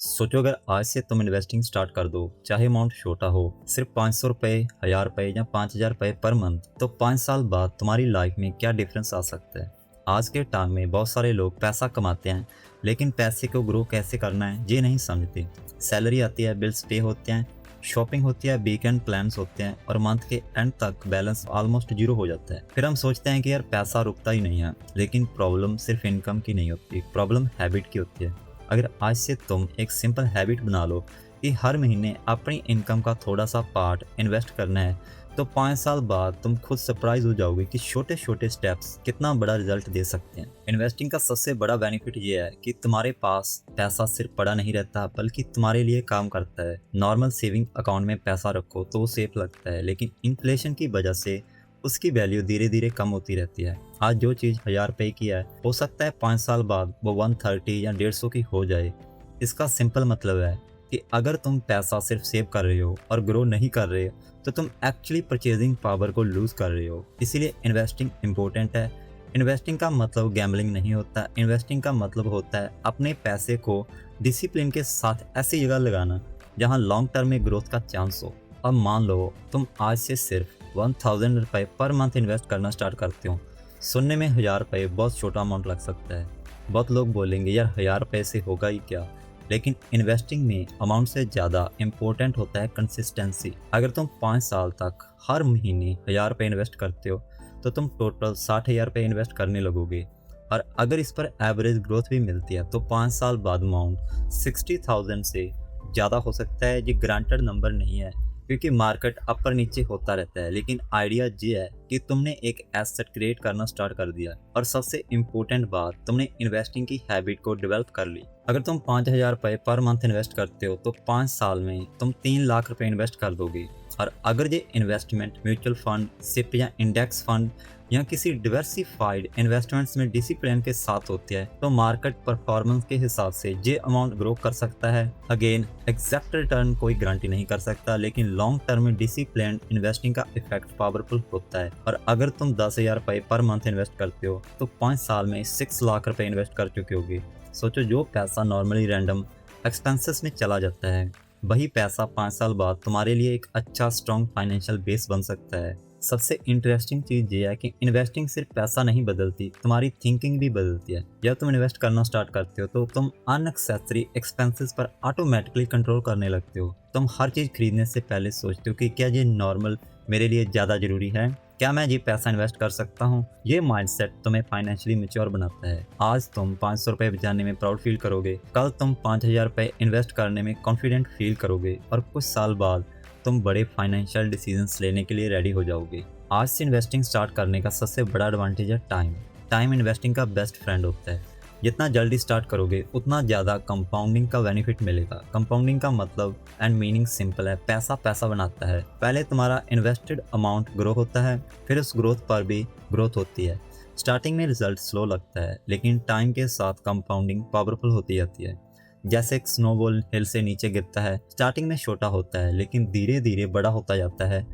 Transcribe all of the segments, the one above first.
सोचो अगर आज से तुम इन्वेस्टिंग स्टार्ट कर दो, चाहे अमाउंट छोटा हो, सिर्फ 500 रुपये, 1000 रुपये या 5000 रुपये पर मंथ, तो 5 साल बाद तुम्हारी लाइफ में क्या डिफरेंस आ सकता है। आज के टाइम में बहुत सारे लोग पैसा कमाते हैं, लेकिन पैसे को ग्रो कैसे करना है ये नहीं समझते। सैलरी आती है, बिल्स पे होते हैं, शॉपिंग होती है, वीकेंड प्लान्स होते हैं और मंथ के एंड तक बैलेंस ऑलमोस्ट जीरो हो जाता है। फिर हम सोचते हैं कि यार पैसा रुकता ही नहीं है, लेकिन प्रॉब्लम सिर्फ इनकम की नहीं होती, प्रॉब्लम हैबिट की होती है। अगर आज से तुम एक सिंपल हैबिट बना लो कि हर महीने अपनी इनकम का थोड़ा सा पार्ट इन्वेस्ट करना है, तो 5 साल बाद तुम खुद सरप्राइज हो जाओगे कि छोटे छोटे स्टेप्स कितना बड़ा रिजल्ट दे सकते हैं। इन्वेस्टिंग का सबसे बड़ा बेनिफिट ये है कि तुम्हारे पास पैसा सिर्फ पड़ा नहीं रहता, बल्कि तुम्हारे लिए काम करता है। नॉर्मल सेविंग अकाउंट में पैसा रखो तो वो सेफ लगता है, लेकिन इन्फ्लेशन की वजह से उसकी वैल्यू धीरे धीरे कम होती रहती है। आज जो चीज़ 1000 रुपये की है, हो सकता है 5 साल बाद वो 130 या 150 की हो जाए। इसका सिंपल मतलब है कि अगर तुम पैसा सिर्फ सेव कर रहे हो और ग्रो नहीं कर रहे हो, तो तुम एक्चुअली परचेजिंग पावर को लूज कर रहे हो। इसीलिए इन्वेस्टिंग इंपॉर्टेंट है। इन्वेस्टिंग का मतलब गैम्बलिंग नहीं होता। इन्वेस्टिंग का मतलब होता है अपने पैसे को डिसिप्लिन के साथ ऐसी जगह लगाना जहां लॉन्ग टर्म में ग्रोथ का चांस हो। अब मान लो तुम आज से सिर्फ 1000 रुपये पर मंथ इन्वेस्ट करना स्टार्ट करते हो। सुनने में 1000 रुपये बहुत छोटा अमाउंट लग सकता है। बहुत लोग बोलेंगे यार 1000 रुपये से होगा ही क्या, लेकिन इन्वेस्टिंग में अमाउंट से ज़्यादा इम्पोर्टेंट होता है कंसिस्टेंसी। अगर तुम 5 साल तक हर महीने 1000 रुपये इन्वेस्ट करते हो, तो तुम टोटल 60,000 रुपये इन्वेस्ट करने लगोगे। और अगर इस पर एवरेज ग्रोथ भी मिलती है, तो 5 साल बाद अमाउंट 60,000 से ज़्यादा हो सकता है। ये ग्रांटेड नंबर नहीं है, क्योंकि मार्केट अपर नीचे होता रहता है, लेकिन आइडिया ये है कि तुमने एक एसेट क्रिएट करना स्टार्ट कर दिया। और सबसे इम्पोर्टेंट बात, तुमने इन्वेस्टिंग की हैबिट को डेवलप कर ली। अगर तुम 5000 रुपये पर मंथ इन्वेस्ट करते हो, तो 5 साल में तुम 3 लाख रुपये इन्वेस्ट कर दोगे। और अगर ये इन्वेस्टमेंट म्यूचुअल फंड, सिप या इंडेक्स फंड या किसी डिवर्सिफाइड इन्वेस्टमेंट्स में डिसिप्लिन के साथ होती है, तो मार्केट परफॉर्मेंस के हिसाब से ये अमाउंट ग्रो कर सकता है। अगेन, एग्जैक्ट रिटर्न कोई गारंटी नहीं कर सकता, लेकिन लॉन्ग टर्म में डिसिप्लिन इन्वेस्टिंग का इफेक्ट पावरफुल होता है। और अगर तुम 10,000 रुपये पर मंथ इन्वेस्ट करते हो, तो 5 साल में 6 लाख रुपये इन्वेस्ट कर चुके होगे। सोचो, जो पैसा नॉर्मली रैंडम एक्सपेंसेस में चला जाता है, वही पैसा 5 साल बाद तुम्हारे लिए एक अच्छा स्ट्रॉन्ग फाइनेंशियल बेस बन सकता है। सबसे इंटरेस्टिंग चीज़ ये है कि इन्वेस्टिंग सिर्फ पैसा नहीं बदलती, तुम्हारी थिंकिंग भी बदलती है। जब तुम इन्वेस्ट करना स्टार्ट करते हो, तो तुम अननेसेसरी एक्सपेंसेस पर ऑटोमेटिकली कंट्रोल करने लगते हो। तुम हर चीज़ खरीदने से पहले सोचते हो कि क्या ये नॉर्मल मेरे लिए ज़्यादा ज़रूरी है, क्या मैं ये पैसा इन्वेस्ट कर सकता हूँ। ये माइंडसेट तुम्हें फाइनेंशियली मैच्योर बनाता है। आज तुम 500 रुपये बचाने में प्राउड फील करोगे, कल तुम 5000 रुपये इन्वेस्ट करने में कॉन्फिडेंट फील करोगे, और कुछ साल बाद तुम बड़े फाइनेंशियल डिसीजंस लेने के लिए रेडी हो जाओगे। आज से इन्वेस्टिंग स्टार्ट करने का सबसे बड़ा एडवांटेज है टाइम। टाइम इन्वेस्टिंग का बेस्ट फ्रेंड होता है। जितना जल्दी स्टार्ट करोगे, उतना ज़्यादा कंपाउंडिंग का बेनिफिट मिलेगा। कंपाउंडिंग का मतलब एंड मीनिंग सिंपल है, पैसा पैसा बनाता है। पहले तुम्हारा इन्वेस्टेड अमाउंट ग्रो होता है, फिर उस ग्रोथ पर भी ग्रोथ होती है। स्टार्टिंग में रिजल्ट स्लो लगता है, लेकिन टाइम के साथ कंपाउंडिंग पावरफुल होती जाती है। जैसे एक स्नोबॉल हिल से नीचे गिरता है, स्टार्टिंग में छोटा होता है, लेकिन धीरे धीरे बड़ा होता जाता है।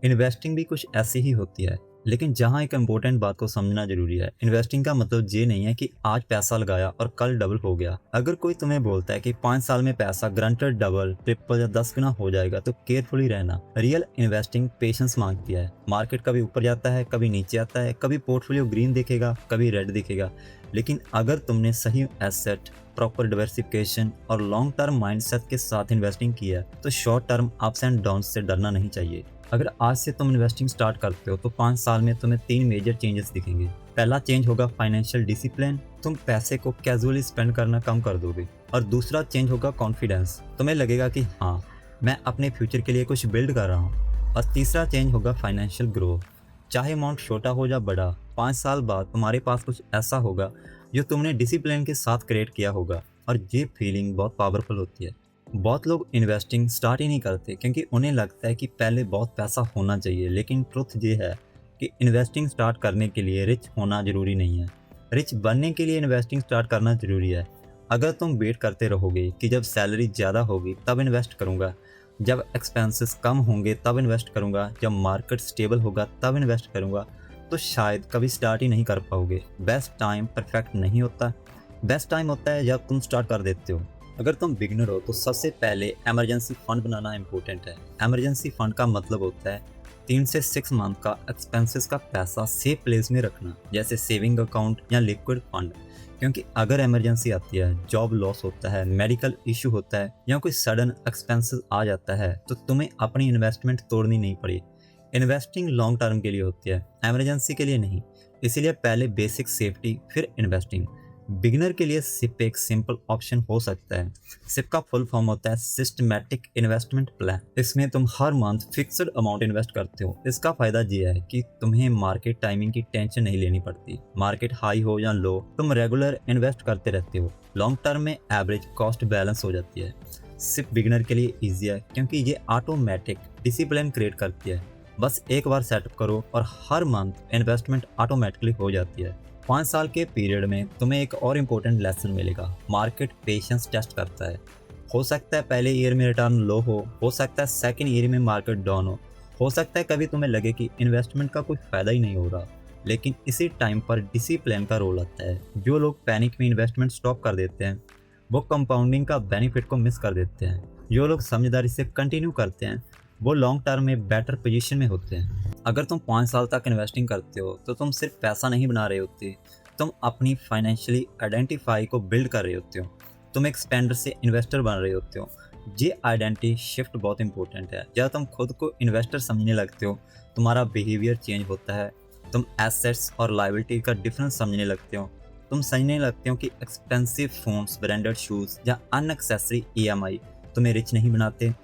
इन्वेस्टिंग भी कुछ ऐसी ही होती है, लेकिन जहाँ एक इम्पोर्टेंट बात को समझना जरूरी है। इन्वेस्टिंग का मतलब ये नहीं है कि आज पैसा लगाया और कल डबल हो गया। अगर कोई तुम्हें बोलता है कि 5 साल में पैसा ग्रंटेड डबल, ट्रिपल या 10 गुना हो जाएगा, तो केयरफुली रहना। रियल इन्वेस्टिंग पेशेंस मांगती है। मार्केट कभी ऊपर जाता है, कभी नीचे आता है, कभी पोर्टफोलियो ग्रीन दिखेगा, कभी रेड दिखेगा, लेकिन अगर तुमने सही एसेट, प्रॉपर डिवर्सिफिकेशन और लॉन्ग टर्म माइंडसेट के साथ इन्वेस्टिंग किया है, तो short term ups and down से डरना नहीं चाहिए। अगर आज से तुम इन्वेस्टिंग स्टार्ट करते हो, तो 5 साल में तुम्हें 3 मेजर चेंजेस दिखेंगे। पहला चेंज होगा फाइनेंशियल डिसिप्लिन, तुम पैसे को कैजुअली स्पेंड करना कम कर दोगे। और दूसरा चेंज होगा कॉन्फिडेंस, तुम्हें लगेगा कि हाँ, मैं अपने फ्यूचर के लिए कुछ बिल्ड कर रहा हूँ। और तीसरा चेंज होगा फाइनेंशियल ग्रोथ, चाहे अमाउंट छोटा हो या बड़ा, 5 साल बाद तुम्हारे पास कुछ ऐसा होगा जो तुमने डिसिप्लिन के साथ क्रिएट किया होगा। और ये फीलिंग बहुत पावरफुल होती है। बहुत लोग इन्वेस्टिंग स्टार्ट ही नहीं करते, क्योंकि उन्हें लगता है कि पहले बहुत पैसा होना चाहिए, लेकिन ट्रुथ ये है कि इन्वेस्टिंग स्टार्ट करने के लिए रिच होना ज़रूरी नहीं है। रिच बनने के लिए इन्वेस्टिंग स्टार्ट करना ज़रूरी है। अगर तुम वेट करते रहोगे कि जब सैलरी ज़्यादा होगी तब इन्वेस्ट करूँगा, जब एक्सपेंसेस कम होंगे तब इन्वेस्ट करूँगा, जब मार्केट स्टेबल होगा तब इन्वेस्ट करूँगा, तो शायद कभी स्टार्ट ही नहीं कर पाओगे। बेस्ट टाइम परफेक्ट नहीं होता। बेस्ट टाइम होता है जब तुम स्टार्ट कर देते हो। अगर तुम बिगिनर हो तो सबसे पहले इमरजेंसी फंड बनाना इम्पोर्टेंट है। इमरजेंसी फंड का मतलब होता है 3 से 6 मंथ का एक्सपेंसेस का पैसा सेफ प्लेस में रखना, जैसे सेविंग अकाउंट या लिक्विड फंड। क्योंकि अगर इमरजेंसी आती है, जॉब लॉस होता है, मेडिकल इशू होता है या कोई सडन एक्सपेंसेस आ जाता है तो तुम्हें अपनी इन्वेस्टमेंट तोड़नी नहीं पड़ी। इन्वेस्टिंग लॉन्ग टर्म के लिए होती है, इमरजेंसी के लिए नहीं। इसीलिए पहले बेसिक सेफ्टी फिर इन्वेस्टिंग। बिगिनर के लिए सिप एक सिंपल ऑप्शन हो सकता है। सिप का फुल फॉर्म होता है सिस्टमैटिक इन्वेस्टमेंट प्लान। इसमें तुम हर मंथ फिक्स्ड अमाउंट इन्वेस्ट करते हो। इसका फायदा ये है कि तुम्हें मार्केट टाइमिंग की टेंशन नहीं लेनी पड़ती। मार्केट हाई हो या लो, तुम रेगुलर इन्वेस्ट करते रहते हो। लॉन्ग टर्म में एवरेज कॉस्ट बैलेंस हो जाती है। सिप बिगिनर के लिए ईजी है क्योंकि ये ऑटोमेटिक डिसिप्लिन क्रिएट करती है। बस एक बार सेटअप करो और हर मंथ इन्वेस्टमेंट ऑटोमेटिकली हो जाती है। 5 साल के पीरियड में तुम्हें एक और इम्पोर्टेंट लेसन मिलेगा। मार्केट पेशेंस टेस्ट करता है। हो सकता है पहले ईयर में रिटर्न लो हो सकता है सेकंड ईयर में मार्केट डाउन हो सकता है कभी तुम्हें लगे कि इन्वेस्टमेंट का कोई फ़ायदा ही नहीं हो रहा। लेकिन इसी टाइम पर डिसिप्लिन का रोल आता है। जो लोग पैनिक में इन्वेस्टमेंट स्टॉप कर देते हैं वो कंपाउंडिंग का बेनिफिट को मिस कर देते हैं। जो लोग समझदारी से कंटिन्यू करते हैं वो लॉन्ग टर्म में बेटर पोजीशन में होते हैं। अगर तुम 5 साल तक इन्वेस्टिंग करते हो तो तुम सिर्फ पैसा नहीं बना रहे होते, तुम अपनी फाइनेंशियली आइडेंटिफाई को बिल्ड कर रहे होते हो। तुम एक स्पेंडर से इन्वेस्टर बन रहे होते हो। ये आइडेंटिटी शिफ्ट बहुत इंपॉर्टेंट है। जब तुम खुद को इन्वेस्टर समझने लगते हो तुम्हारा बिहेवियर चेंज होता है। तुम एसेट्स और लायबिलिटी का डिफरेंस समझने लगते हो। तुम समझने लगते हो कि एक्सपेंसिव फोन्स, ब्रांडेड शूज़ या अननेसेसरी EMI तुम्हें रिच नहीं बनाते,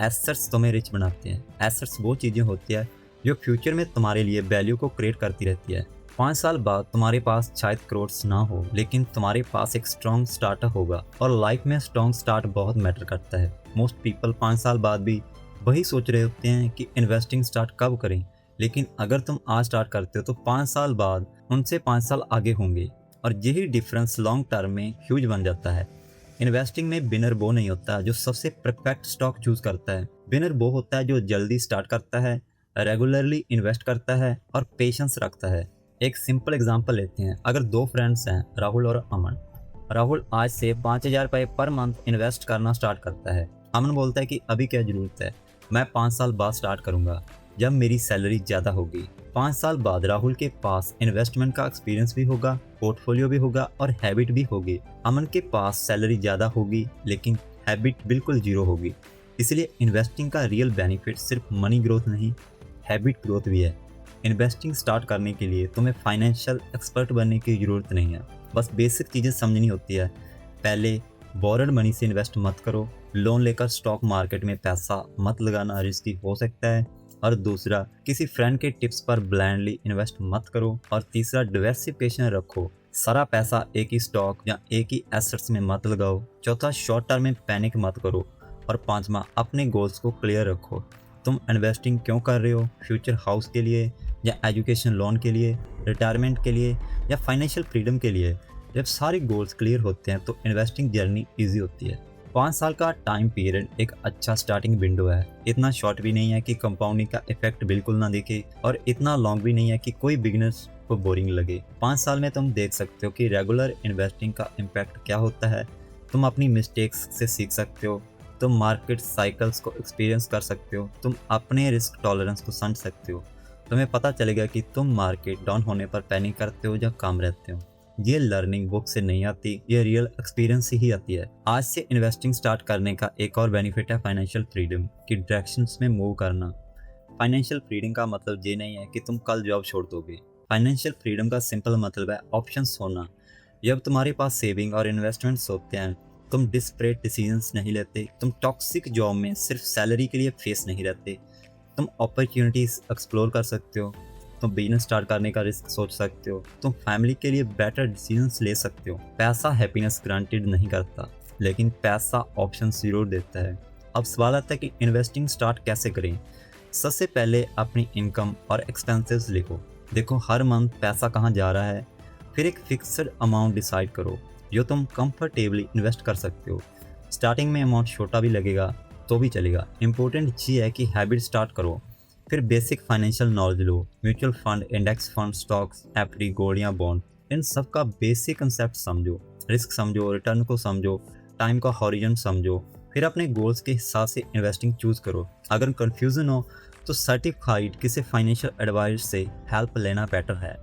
एसेट्स तुम्हें रिच बनाते हैं। एसेट्स वो चीज़ें होती है जो फ्यूचर में तुम्हारे लिए वैल्यू को क्रिएट करती रहती है। 5 साल बाद तुम्हारे पास शायद करोड्स ना हो लेकिन तुम्हारे पास एक स्ट्रॉन्ग स्टार्टअप होगा। और लाइफ में स्ट्रॉन्ग स्टार्ट बहुत मैटर करता है। मोस्ट पीपल 5 साल बाद भी वही सोच रहे होते हैं कि इन्वेस्टिंग स्टार्ट कब करें। लेकिन अगर तुम आज स्टार्ट करते हो तो 5 साल बाद उनसे 5 साल आगे होंगे। और यही डिफरेंस लॉन्ग टर्म में ह्यूज बन जाता है। इन्वेस्टिंग में बिनर वो नहीं होता जो सबसे परफेक्ट स्टॉक चूज करता है। बिनर वो होता है जो जल्दी स्टार्ट करता है, रेगुलरली इन्वेस्ट करता है और पेशेंस रखता है। एक सिंपल एग्जांपल लेते हैं। अगर 2 फ्रेंड्स हैं, राहुल और अमन। राहुल आज से 5,000 रुपये पर मंथ इन्वेस्ट करना स्टार्ट करता है। अमन बोलता है कि अभी क्या ज़रूरत है, मैं 5 साल बाद स्टार्ट करूंगा जब मेरी सैलरी ज़्यादा होगी। 5 साल बाद राहुल के पास इन्वेस्टमेंट का एक्सपीरियंस भी होगा, पोर्टफोलियो भी होगा और हैबिट भी होगी। अमन के पास सैलरी ज़्यादा होगी लेकिन हैबिट बिल्कुल जीरो होगी। इसलिए इन्वेस्टिंग का रियल बेनिफिट सिर्फ मनी ग्रोथ नहीं, हैबिट ग्रोथ भी है। इन्वेस्टिंग स्टार्ट करने के लिए तुम्हें फाइनेंशियल एक्सपर्ट बनने की ज़रूरत नहीं है, बस बेसिक चीज़ें समझनी होती है। पहले बोरोड मनी से इन्वेस्ट मत करो। लोन लेकर स्टॉक मार्केट में पैसा मत लगाना, रिस्की हो सकता है। और दूसरा, किसी फ्रेंड के टिप्स पर ब्लाइंडली इन्वेस्ट मत करो। और तीसरा, डिवर्सिफिकेशन रखो। सारा पैसा एक ही स्टॉक या एक ही एसेट्स में मत लगाओ। चौथा, शॉर्ट टर्म में पैनिक मत करो। और पांचवा, अपने गोल्स को क्लियर रखो। तुम इन्वेस्टिंग क्यों कर रहे हो? फ्यूचर हाउस के लिए या एजुकेशन लोन के लिए, रिटायरमेंट के लिए या फाइनेंशियल फ्रीडम के लिए? जब सारे गोल्स क्लियर होते हैं तो इन्वेस्टिंग जर्नी ईजी होती है। 5 साल का टाइम पीरियड एक अच्छा स्टार्टिंग विंडो है। इतना शॉर्ट भी नहीं है कि कंपाउंडिंग का इफेक्ट बिल्कुल ना दिखे और इतना लॉन्ग भी नहीं है कि कोई बिगिनर्स को बोरिंग लगे। 5 साल में तुम देख सकते हो कि रेगुलर इन्वेस्टिंग का इम्पैक्ट क्या होता है। तुम अपनी मिस्टेक्स से सीख सकते हो, तुम मार्केट साइकिल्स को एक्सपीरियंस कर सकते हो, तुम अपने रिस्क टॉलरेंस को समझ सकते हो। तुम्हें पता चलेगा कि तुम मार्केट डाउन होने पर पैनिक करते हो या काम रहते हो। ये लर्निंग बुक से नहीं आती, ये रियल एक्सपीरियंस से ही आती है। आज से इन्वेस्टिंग स्टार्ट करने का एक और बेनिफिट है फाइनेंशियल फ्रीडम की डायरेक्शंस में मूव करना। फाइनेंशियल फ्रीडम का मतलब ये नहीं है कि तुम कल जॉब छोड़ दोगे। फाइनेंशियल फ्रीडम का सिंपल मतलब है ऑप्शंस होना। जब तुम्हारे पास सेविंग और इन्वेस्टमेंट्स होते हैं तुम डिस्परेट डिसीजंस नहीं लेते। तुम टॉक्सिक जॉब में सिर्फ सैलरी के लिए फेस नहीं रहते। तुम अपॉर्चुनिटीज एक्सप्लोर कर सकते हो। तुम बिजनेस स्टार्ट करने का रिस्क सोच सकते हो। तुम फैमिली के लिए बेटर डिसीजंस ले सकते हो। पैसा हैप्पीनेस ग्रांटेड नहीं करता लेकिन पैसा ऑप्शन जरूर देता है। अब सवाल आता है कि इन्वेस्टिंग स्टार्ट कैसे करें। सबसे पहले अपनी इनकम और एक्सपेंसेस लिखो। देखो हर मंथ पैसा कहाँ जा रहा है। फिर एक फिक्स्ड अमाउंट डिसाइड करो जो तुम कंफर्टेबली इन्वेस्ट कर सकते हो। स्टार्टिंग में अमाउंट छोटा भी लगेगा तो भी चलेगा। इंपॉर्टेंट चीज़ है कि हैबिट स्टार्ट करो। फिर बेसिक फाइनेंशियल नॉलेज लो। Mutual fund, index fund, stocks, FD, gold या बॉन्ड, इन सब का बेसिक कंसेप्ट समझो। रिस्क समझो, रिटर्न को समझो, टाइम का हॉरिजन समझो, फिर अपने गोल्स के हिसाब से इन्वेस्टिंग चूज करो। अगर कंफ्यूजन हो तो सर्टिफाइड किसी फाइनेंशियल एडवाइस से हेल्प लेना बेटर है।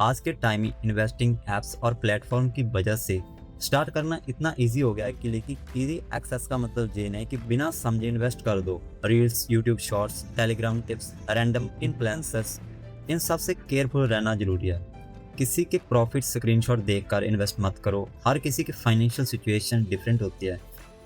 आज के टाइम में इन्वेस्टिंग ऐप्स और प्लेटफॉर्म की वजह से स्टार्ट करना इतना इजी हो गया है कि लेकिन इजी एक्सेस का मतलब ये नहीं कि बिना समझे इन्वेस्ट कर दो। Reels, YouTube shorts, Telegram tips, random influencers, इन सब से केयरफुल रहना जरूरी है। किसी के प्रॉफिट स्क्रीनशॉट देखकर इन्वेस्ट मत करो। हर किसी की फाइनेंशियल सिचुएशन डिफरेंट होती है।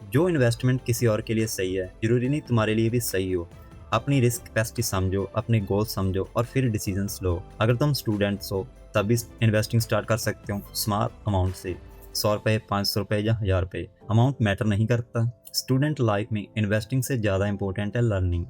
जो इन्वेस्टमेंट किसी और के लिए सही है जरूरी नहीं तुम्हारे लिए भी सही हो। अपनी रिस्क कैपेसिटी समझो, अपने गोल समझो और फिर डिसीजंस लो। अगर तुम स्टूडेंट्स हो तभी इन्वेस्टिंग स्टार्ट कर सकते हो स्मॉल अमाउंट से। 100 रुपये, 500 रुपये या 1000 रुपये, अमाउंट मैटर नहीं करता। स्टूडेंट लाइफ में इन्वेस्टिंग से ज़्यादा इंपॉर्टेंट है लर्निंग।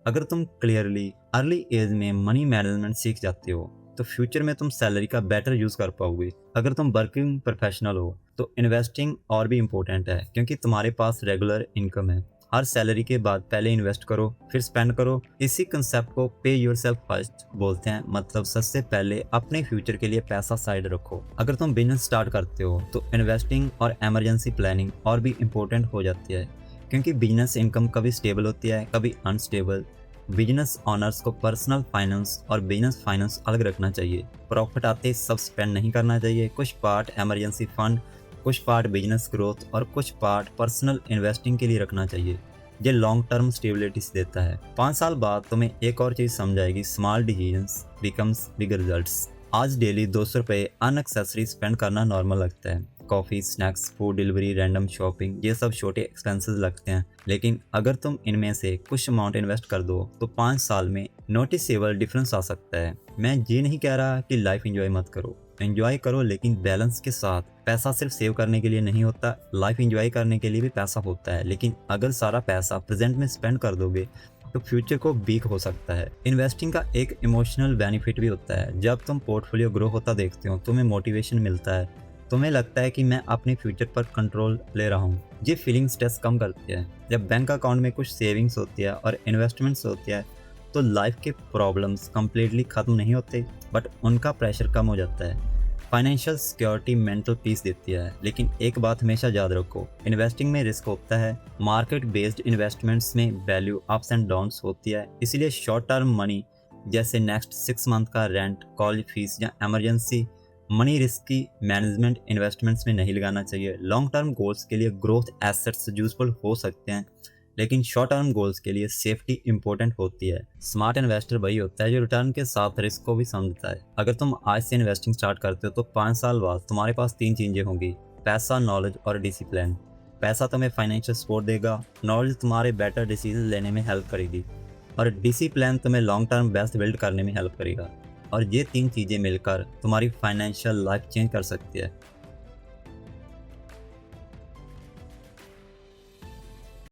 अगर तुम क्लियरली अर्ली एज में मनी मैनेजमेंट सीख जाते हो तो फ्यूचर में तुम सैलरी का बेटर यूज़ कर पाओगे। अगर तुम वर्किंग प्रोफेशनल हो तो इन्वेस्टिंग और भी इम्पोर्टेंट है क्योंकि तुम्हारे पास रेगुलर इनकम है। हर सैलरी के बाद पहले इन्वेस्ट करो फिर स्पेंड करो। इसी कंसेप्ट को पे योरसेल्फ फर्स्ट बोलते हैं, मतलब सबसे पहले अपने फ्यूचर के लिए पैसा साइड रखो। अगर तुम बिजनेस स्टार्ट करते हो तो इन्वेस्टिंग और इमरजेंसी प्लानिंग और भी इम्पोर्टेंट हो जाती है क्योंकि बिजनेस इनकम कभी स्टेबल होती है कभी अनस्टेबल। बिजनेस ऑनर्स को पर्सनल फाइनेंस और बिजनेस फाइनेंस अलग रखना चाहिए। प्रॉफिट आते ही सब स्पेंड नहीं करना चाहिए। कुछ पार्ट इमरजेंसी फंड, कुछ पार्ट बिजनेस ग्रोथ और कुछ पार्ट पर्सनल इन्वेस्टिंग के लिए रखना चाहिए। ये लॉन्ग टर्म स्टेबिलिटी देता है। 5 साल बाद तुम्हें एक और चीज़ समझ आएगी, स्मॉल डिसीजंस बिकम्स बिगर रिजल्ट्स। आज डेली 200 रुपये अनएक्सेसरी स्पेंड करना नॉर्मल लगता है। Coffee, snacks, food delivery, random shopping, ये सब छोटे एक्सपेंसेस लगते हैं, लेकिन अगर तुम इनमें से कुछ अमाउंट इन्वेस्ट कर दो तो 5 साल में नोटिसेबल डिफरेंस आ सकता है। मैं ये नहीं कह रहा कि लाइफ एंजॉय मत करो, एंजॉय करो लेकिन बैलेंस के साथ। पैसा सिर्फ सेव करने के लिए नहीं होता, लाइफ एंजॉय करने के लिए भी पैसा होता है, लेकिन अगर सारा पैसा प्रेजेंट में स्पेंड कर दोगे तो फ्यूचर को वीक हो सकता है। इन्वेस्टिंग का एक इमोशनल बेनिफिट भी होता है। जब तुम पोर्टफोलियो ग्रो होता देखते हो तुम्हें मोटिवेशन मिलता है, तुम्हें लगता है कि मैं अपने फ्यूचर पर कंट्रोल ले रहा हूँ। ये फीलिंग स्ट्रेस कम करती है। जब बैंक अकाउंट में कुछ सेविंग्स होती है और इन्वेस्टमेंट्स होती है तो लाइफ के प्रॉब्लम्स कंप्लीटली ख़त्म नहीं होते, बट उनका प्रेशर कम हो जाता है। फाइनेंशियल सिक्योरिटी मेंटल पीस देती है, लेकिन एक बात हमेशा याद रखो, इन्वेस्टिंग में रिस्क होता है। मार्केट बेस्ड इन्वेस्टमेंट्स में वैल्यू अप्स एंड डाउन्स होती है, इसलिए शॉर्ट टर्म मनी जैसे नेक्स्ट 6 मंथ का रेंट, कॉलेज फीस या इमरजेंसी मनी रिस्क की मैनेजमेंट इन्वेस्टमेंट्स में नहीं लगाना चाहिए। लॉन्ग टर्म गोल्स के लिए ग्रोथ एसेट्स यूजफुल हो सकते हैं, लेकिन शॉर्ट टर्म गोल्स के लिए सेफ्टी इंपॉर्टेंट होती है। स्मार्ट इन्वेस्टर वही होता है जो रिटर्न के साथ रिस्क को भी समझता है। अगर तुम आज से इन्वेस्टिंग स्टार्ट करते हो तो 5 साल बाद तुम्हारे पास 3 चीज़ें होंगी, पैसा, नॉलेज और डिसिप्लिन। पैसा तुम्हें फाइनेंशियल सपोर्ट देगा, नॉलेज तुम्हारे बेटर डिसीजन लेने में हेल्प करेगी और डिसिप्लिन तुम्हें लॉन्ग टर्म बेस्ट बिल्ड करने में हेल्प करेगा। और ये 3 चीज़ें मिलकर तुम्हारी फाइनेंशियल लाइफ चेंज कर सकती है।